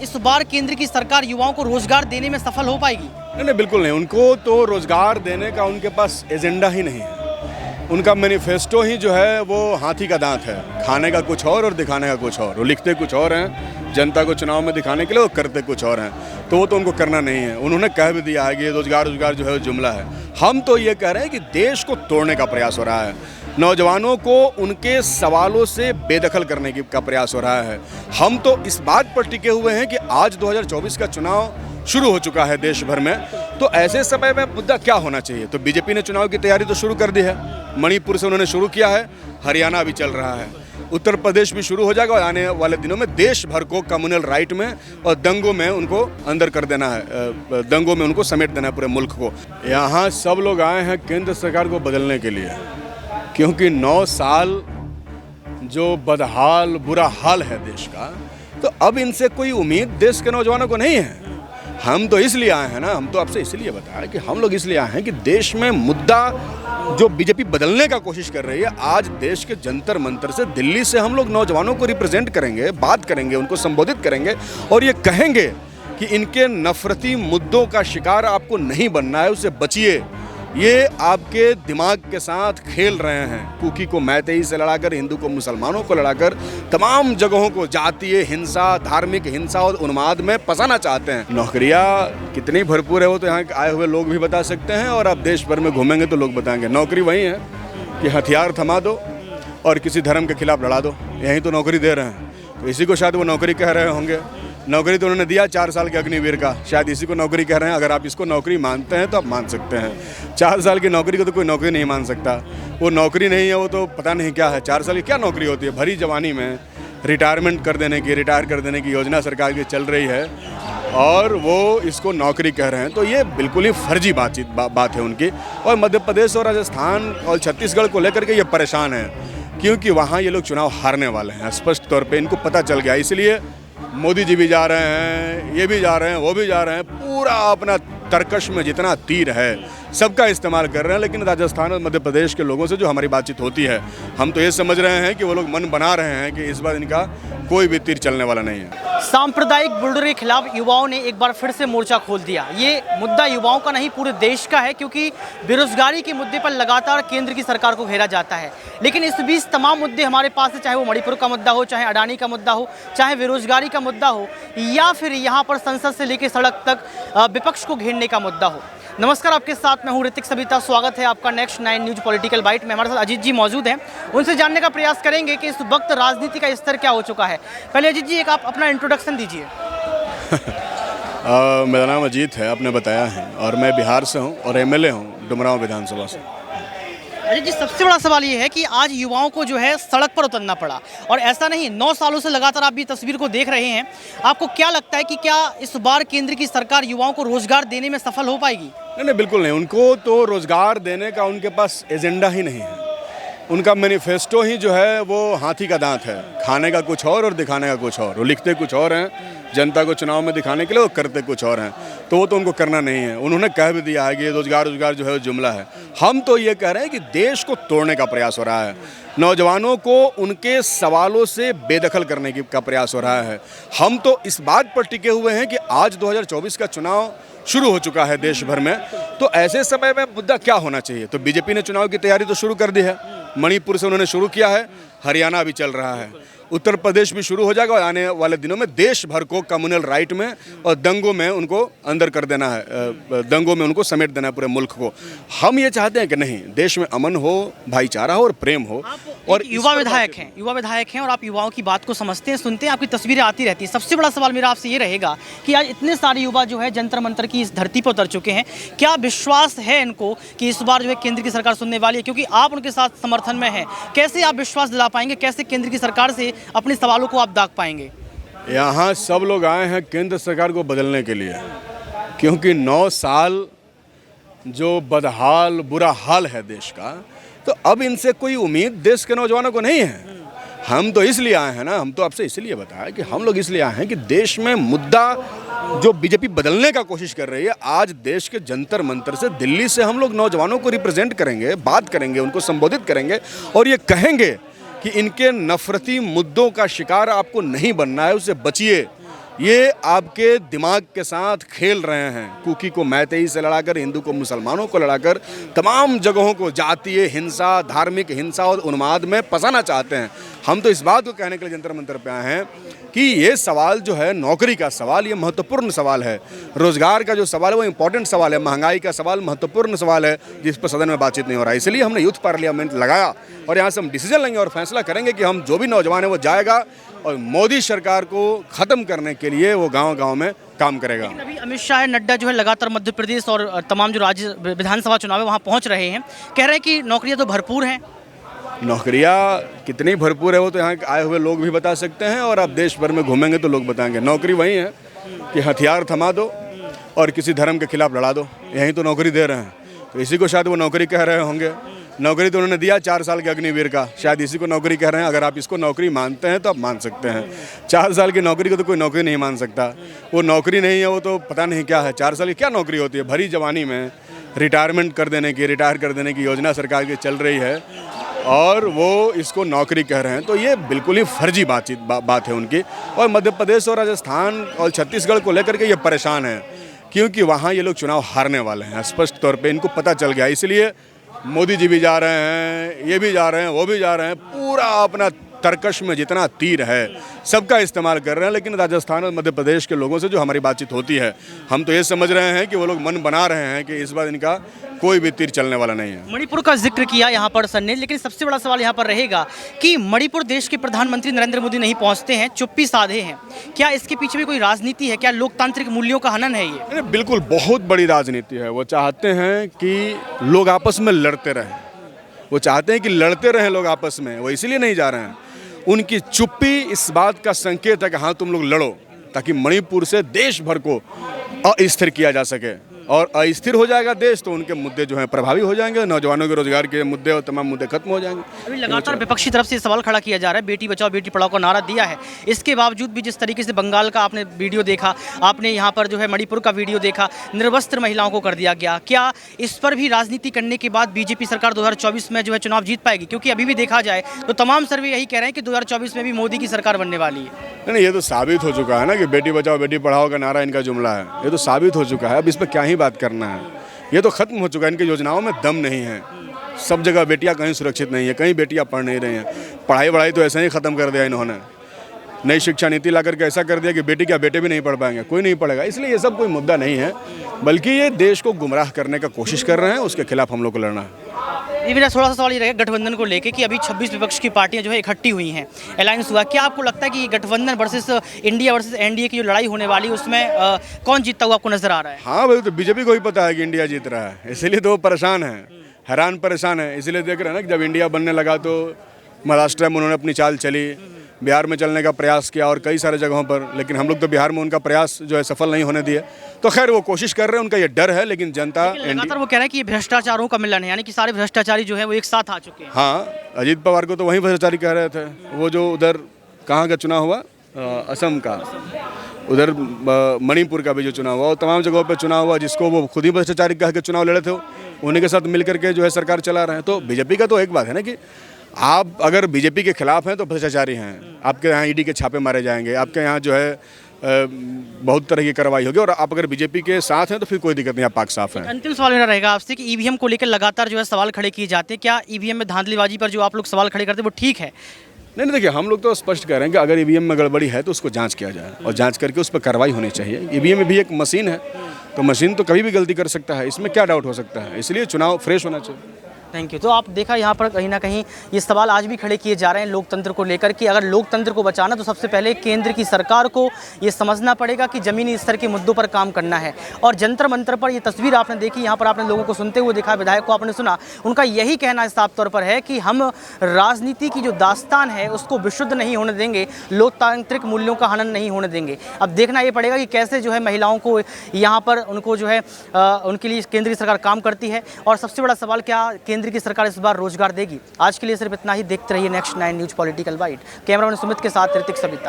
इस बार केंद्र की सरकार युवाओं को रोजगार देने में सफल हो पाएगी? नहीं, बिल्कुल नहीं। उनको तो रोजगार देने का उनके पास एजेंडा ही नहीं है। उनका मैनिफेस्टो ही जो है वो हाथी का दांत है, खाने का कुछ और दिखाने का कुछ और। वो लिखते कुछ और हैं, जनता को चुनाव में दिखाने के लिए वो करते कुछ और हैं। तो वो तो उनको करना नहीं है। उन्होंने कह भी दिया है कि रोजगार जो है वो जुमला है। हम तो ये कह रहे हैं कि देश को तोड़ने का प्रयास हो रहा है, नौजवानों को उनके सवालों से बेदखल करने का प्रयास हो रहा है। हम तो इस बात पर टिके हुए हैं कि आज 2024 का चुनाव शुरू हो चुका है देश भर में, तो ऐसे समय में मुद्दा क्या होना चाहिए। तो बीजेपी ने चुनाव की तैयारी तो शुरू कर दी है। मणिपुर से उन्होंने शुरू किया है, हरियाणा भी चल रहा है, उत्तर प्रदेश भी शुरू हो जाएगा और आने वाले दिनों में देश भर को कम्युनल राइट में और दंगों में उनको अंदर कर देना है, दंगों में उनको समेट देना है पूरे मुल्क को। यहाँ सब लोग आए हैं केंद्र सरकार को बदलने के लिए, क्योंकि 9 साल जो बदहाल बुरा हाल है देश का, तो अब इनसे कोई उम्मीद देश के नौजवानों को नहीं है। हम तो इसलिए आए हैं ना, हम तो आपसे इसलिए बताया कि हम लोग इसलिए आए हैं कि देश में मुद्दा जो बीजेपी बदलने का कोशिश कर रही है, आज देश के जंतर मंतर से, दिल्ली से हम लोग नौजवानों को रिप्रेजेंट करेंगे, बात करेंगे, उनको संबोधित करेंगे और ये कहेंगे कि इनके नफरती मुद्दों का शिकार आपको नहीं बनना है, उससे बचिए। ये आपके दिमाग के साथ खेल रहे हैं। कुकी को मैतेई से लड़ाकर, हिंदू को मुसलमानों को लड़ाकर, तमाम जगहों को जातीय हिंसा, धार्मिक हिंसा और उन्माद में फंसाना चाहते हैं। नौकरियां कितनी भरपूर है वो तो यहाँ आए हुए लोग भी बता सकते हैं, और आप देश भर में घूमेंगे तो लोग बताएंगे। नौकरी वही है कि हथियार थमा दो और किसी धर्म के खिलाफ लड़ा दो, यही तो नौकरी दे रहे हैं। तो इसी को शायद वो नौकरी कह रहे होंगे। नौकरी तो उन्होंने दिया 4 साल के अग्निवीर का, शायद इसी को नौकरी कह रहे हैं। अगर आप इसको नौकरी मानते हैं तो आप मान सकते हैं। 4 साल की नौकरी को तो कोई नौकरी नहीं मान सकता। वो नौकरी नहीं है, वो तो पता नहीं क्या है। 4 साल की क्या नौकरी होती है। भरी जवानी में रिटायर कर देने की योजना सरकार की चल रही है और वो इसको नौकरी कह रहे हैं। तो ये बिल्कुल ही फर्जी बात है उनकी। और मध्य प्रदेश और राजस्थान और छत्तीसगढ़ को लेकर के ये परेशान है, क्योंकि वहाँ ये लोग चुनाव हारने वाले हैं, स्पष्ट तौर पे इनको पता चल गया। इसलिए मोदी जी भी जा रहे हैं, ये भी जा रहे हैं, वो भी जा रहे हैं, पूरा अपना तरकश में जितना तीर है सबका इस्तेमाल कर रहे हैं। लेकिन राजस्थान और मध्य प्रदेश के लोगों से जो हमारी बातचीत होती है, हम तो ये समझ रहे हैं कि वो लोग मन बना रहे हैं कि इस बार इनका कोई भी तीर चलने वाला नहीं है। सांप्रदायिक बुलडोजर के खिलाफ युवाओं ने एक बार फिर से मोर्चा खोल दिया। ये मुद्दा युवाओं का नहीं, पूरे देश का है, क्योंकि बेरोजगारी के मुद्दे पर लगातार केंद्र की सरकार को घेरा जाता है। लेकिन इस बीच तमाम मुद्दे हमारे पास है, चाहे वो मणिपुर का मुद्दा हो, चाहे अडानी का मुद्दा हो, चाहे बेरोजगारी का मुद्दा हो, या फिर यहाँ पर संसद से लेकर सड़क तक विपक्ष को घेरने का मुद्दा हो। नमस्कार, आपके साथ मैं हूं ऋतिक सबिता। स्वागत है आपका नेक्स्ट 9 न्यूज पॉलिटिकल बाइट में। हमारे साथ अजीत जी मौजूद हैं, उनसे जानने का प्रयास करेंगे कि इस वक्त राजनीति का स्तर क्या हो चुका है। पहले अजीत जी, एक आप अपना इंट्रोडक्शन दीजिए। मेरा नाम अजीत है, आपने बताया है, और मैं बिहार से हूं और एमएलए हूं डुमरांव विधानसभा से। अजीत जी, सबसे बड़ा सवाल ये है कि आज युवाओं को जो है सड़क पर उतरना पड़ा, और ऐसा नहीं, 9 सालों से लगातार आप ये तस्वीर को देख रहे हैं। आपको क्या लगता है कि क्या इस बार केंद्र की सरकार युवाओं को रोजगार देने में सफल हो पाएगी? नहीं, बिल्कुल नहीं। उनको तो रोजगार देने का उनके पास एजेंडा ही नहीं है। उनका मैनिफेस्टो ही जो है वो हाथी का दांत है, खाने का कुछ और दिखाने का कुछ और। वो लिखते कुछ और हैं, जनता को चुनाव में दिखाने के लिए वो करते कुछ और हैं। तो वो तो उनको करना नहीं है। उन्होंने कह भी दिया है कि रोजगार जो है वो जुमला है। हम तो ये कह रहे हैं कि देश को तोड़ने का प्रयास हो रहा है, नौजवानों को उनके सवालों से बेदखल करने का प्रयास हो रहा है। हम तो इस बात पर टिके हुए हैं कि आज 2024 का चुनाव शुरू हो चुका है देश भर में, तो ऐसे समय में मुद्दा क्या होना चाहिए। तो बीजेपी ने चुनाव की तैयारी तो शुरू कर दी है। मणिपुर से उन्होंने शुरू किया है, हरियाणा भी चल रहा है, उत्तर प्रदेश भी शुरू हो जाएगा और आने वाले दिनों में देश भर को कम्युनल राइट में और दंगों में उनको अंदर कर देना है, दंगों में उनको समेट देना है पूरे मुल्क को। हम ये चाहते हैं कि नहीं, देश में अमन हो, भाईचारा हो और प्रेम हो। और युवा विधायक हैं और आप युवाओं की बात को समझते हैं, सुनते हैं, आपकी तस्वीरें आती रहती हैं। सबसे बड़ा सवाल मेरा आपसे ये रहेगा कि आज इतने सारे युवा जो है जंतर मंतर की इस धरती पर उतर चुके हैं, क्या विश्वास है इनको कि इस बार जो है केंद्र की सरकार सुनने वाली है? क्योंकि आप उनके साथ समर्थन में हैं, कैसे आप विश्वास दिला पाएंगे, कैसे केंद्र की सरकार से अपने सवालों को आप दाग पाएंगे? यहाँ सब लोग आए हैं केंद्र सरकार को बदलने के लिए, क्योंकि 9 साल जो बदहाल बुरा हाल है देश का, तो अब इनसे कोई उम्मीद देश के नौजवानों को नहीं है। हम तो इसलिए आए हैं ना, हम तो आपसे इसलिए बताया कि हम लोग इसलिए आए हैं कि देश में मुद्दा जो बीजेपी बदलने का कोशिश कर रही है, आज देश के जंतर मंतर से, दिल्ली से हम लोग नौजवानों को रिप्रेजेंट करेंगे, बात करेंगे, उनको संबोधित करेंगे और ये कहेंगे कि इनके नफरती मुद्दों का शिकार आपको नहीं बनना है, उससे बचिए। ये आपके दिमाग के साथ खेल रहे हैं। कुकी को मैतेई से लड़ाकर, हिंदू को मुसलमानों को लड़ाकर, तमाम जगहों को जातीय हिंसा, धार्मिक हिंसा और उन्माद में फंसाना चाहते हैं। हम तो इस बात को कहने के लिए जंतर मंतर पे आए हैं कि ये सवाल जो है नौकरी का सवाल, ये महत्वपूर्ण सवाल है। रोजगार का जो सवाल है वो इंपॉर्टेंट सवाल है। महंगाई का सवाल महत्वपूर्ण सवाल है जिस पर सदन में बातचीत नहीं हो रहा है। इसलिए हमने यूथ पार्लियामेंट लगाया और यहाँ से हम डिसीजन लेंगे और फैसला करेंगे कि हम जो भी नौजवान है वो जाएगा और मोदी सरकार को ख़त्म करने के लिए वो गांव-गांव में काम करेगा। लेकिन अभी अमित शाह नड्डा जो है लगातार मध्य प्रदेश और तमाम जो राज्य विधानसभा चुनाव है वहाँ पहुँच रहे हैं, कह रहे हैं कि नौकरियाँ तो भरपूर हैं। नौकरियाँ कितनी भरपूर है वो तो यहाँ आए हुए लोग भी बता सकते हैं और आप देश भर में घूमेंगे तो लोग बताएंगे। नौकरी वही है कि हथियार थमा दो और किसी धर्म के खिलाफ लड़ा दो, यही तो नौकरी दे रहे हैं। तो इसी को शायद वो नौकरी कह रहे होंगे। नौकरी तो उन्होंने दिया 4 साल के अग्निवीर का, शायद इसी को नौकरी कह रहे हैं। अगर आप इसको नौकरी मानते हैं तो आप मान सकते हैं। 4 साल की नौकरी को तो कोई नौकरी नहीं मान सकता। वो नौकरी नहीं है, वो तो पता नहीं क्या है। 4 साल की क्या नौकरी होती है? भरी जवानी में रिटायर कर देने की योजना सरकार की चल रही है और वो इसको नौकरी कह रहे हैं। तो ये बिल्कुल ही फर्जी बात है उनकी। और मध्य प्रदेश और राजस्थान और छत्तीसगढ़ को लेकर के ये परेशान है क्योंकि वहाँ ये लोग चुनाव हारने वाले हैं, स्पष्ट तौर पे इनको पता चल गया। इसलिए मोदी जी भी जा रहे हैं, ये भी जा रहे हैं, वो भी जा रहे हैं, पूरा अपना तरकश में जितना तीर है सबका इस्तेमाल कर रहे हैं। लेकिन राजस्थान और मध्य प्रदेश के लोगों से जो हमारी बातचीत होती है, हम तो ये समझ रहे हैं कि वो लोग मन बना रहे हैं कि इस बार इनका कोई भी तीर चलने वाला नहीं है। मणिपुर का जिक्र किया यहाँ पर सर ने, लेकिन सबसे बड़ा सवाल यहाँ पर रहेगा कि मणिपुर देश के प्रधानमंत्री नरेंद्र मोदी नहीं पहुँचते हैं, चुप्पी साधे हैं। क्या इसके पीछे भी कोई राजनीति है? क्या लोकतांत्रिक मूल्यों का हनन है ये? बिल्कुल बहुत बड़ी राजनीति है। वो चाहते हैं कि लोग आपस में लड़ते रहें, वो चाहते हैं कि लड़ते रहें लोग आपस में, वो इसीलिए नहीं जा रहे हैं। उनकी चुप्पी इस बात का संकेत है कि हाँ तुम लोग लड़ो, ताकि मणिपुर से देश भर को अस्थिर किया जा सके। और अस्थिर हो जाएगा देश तो उनके मुद्दे जो हैं प्रभावी हो जाएंगे, नौजवानों के रोजगार के मुद्दे और तमाम मुद्दे खत्म हो जाएंगे। अभी लगातार विपक्षी तरफ से सवाल खड़ा किया जा रहा है, बेटी बचाओ बेटी पढ़ाओ का नारा दिया है, इसके बावजूद भी जिस तरीके से बंगाल का आपने वीडियो देखा, आपने यहाँ पर जो है मणिपुर का वीडियो देखा, निर्वस्त्र महिलाओं को कर दिया गया, क्या इस पर भी राजनीति करने के बाद बीजेपी सरकार 2024 में जो है चुनाव जीत पाएगी? क्योंकि अभी भी देखा जाए तो तमाम सर्वे यही कह रहे हैं कि 2024 में भी मोदी की सरकार बनने वाली है। नहीं, ये तो साबित हो चुका है ना कि बेटी बचाओ बेटी पढ़ाओ का नारा इनका जुमला है। ये तो साबित हो चुका है, अब इस पर क्या ही बात करना है। ये तो खत्म हो चुका है, इनकी योजनाओं में दम नहीं है। सब जगह बेटियां कहीं सुरक्षित नहीं है, कहीं बेटियां पढ़ नहीं रही हैं। पढ़ाई तो ऐसे ही ख़त्म कर दिया इन्होंने। नई शिक्षा नीति ला करके ऐसा कर दिया कि बेटी क्या बेटे भी नहीं पढ़ पाएंगे, कोई नहीं पढ़ेगा। इसलिए ये सब कोई मुद्दा नहीं है, बल्कि ये देश को गुमराह करने का कोशिश कर रहे हैं, उसके खिलाफ हम लोग को लड़ना है। ये मेरा थोड़ा सा सवाल ये रहेगा गठबंधन को लेके कि अभी 26 विपक्ष की पार्टियां जो है इकट्ठी हुई हैं, अलायंस हुआ। क्या आपको लगता है कि गठबंधन वर्सेस इंडिया वर्सेस एनडीए की जो लड़ाई होने वाली है उसमें कौन जीतता हुआ आपको नजर आ रहा है? हाँ भाई, तो बीजेपी को ही पता है कि इंडिया जीत रहा है, इसीलिए तो वो परेशान है, हैरान परेशान है। इसीलिए देख रहे हैं ना कि जब इंडिया बनने लगा तो महाराष्ट्र में उन्होंने अपनी चाल चली, बिहार में चलने का प्रयास किया और कई सारे जगहों पर, लेकिन हम लोग तो बिहार में उनका प्रयास जो है सफल नहीं होने दिए। तो खैर वो कोशिश कर रहे हैं, उनका ये डर है, लेकिन जनता लगातार वो कह रहे हैं कि ये भ्रष्टाचारों का मिलन है, यानी कि सारे भ्रष्टाचारी जो है वो एक साथ आ चुके हैं। हाँ, अजीत पवार को तो वहीं भ्रष्टाचारी कह रहे थे। वो जो उधर कहाँ का चुनाव हुआ, असम का, उधर मणिपुर का भी जो चुनाव हुआ, तमाम जगहों पर चुनाव हुआ, जिसको वो खुद ही भ्रष्टाचारी कह के चुनाव लड़े थे, उन्हीं के साथ मिल करके जो है सरकार चला रहे हैं। तो बीजेपी का तो एक बात है ना कि आप अगर बीजेपी के खिलाफ हैं तो भ्रष्टाचारी हैं, आपके यहाँ ईडी के छापे मारे जाएंगे, आपके यहाँ जो है बहुत तरह की कार्रवाई होगी। और आप अगर बीजेपी के साथ हैं तो फिर कोई दिक्कत नहीं, आप पाक साफ हैं। अंतिम सवाल मेरा रहेगा आपसे कि ईवीएम को लेकर लगातार जो है सवाल खड़े किए जाते हैं, क्या ईवीएम में धांधलीबाजी पर जो आप लोग सवाल खड़े करते हैं वो ठीक है? नहीं, देखिए, हम लोग तो स्पष्ट कह रहे हैं कि अगर ईवीएम में गड़बड़ी है तो उसको जांच किया जाए और जांच करके उस पर कार्रवाई होनी चाहिए। ईवीएम में भी एक मशीन है, तो मशीन तो कभी भी गलती कर सकता है, इसमें क्या डाउट हो सकता है? इसलिए चुनाव फ्रेश होना चाहिए। Thank you. तो आप देखा यहाँ पर कहीं ना कहीं ये सवाल आज भी खड़े किए जा रहे हैं लोकतंत्र को लेकर कि अगर लोकतंत्र को बचाना तो सबसे पहले केंद्र की सरकार को ये समझना पड़ेगा कि ज़मीनी स्तर के मुद्दों पर काम करना है। और जंतर मंतर पर ये तस्वीर आपने देखी, यहाँ पर आपने लोगों को सुनते हुए देखा, विधायक को आपने सुना, उनका यही कहना साफ तौर पर है कि हम राजनीति की जो दास्तान है उसको विशुद्ध नहीं होने देंगे, लोकतांत्रिक मूल्यों का हनन नहीं होने देंगे। अब देखना ये पड़ेगा कि कैसे जो है महिलाओं को यहाँ पर उनको जो है उनके लिए केंद्रीय सरकार काम करती है। और सबसे बड़ा सवाल, क्या केंद्र की सरकार इस बार रोजगार देगी? आज के लिए सिर्फ इतना ही। देखते रहिए next 9 news political bite. Cameraman Sumit के साथ ऋतिक सविता।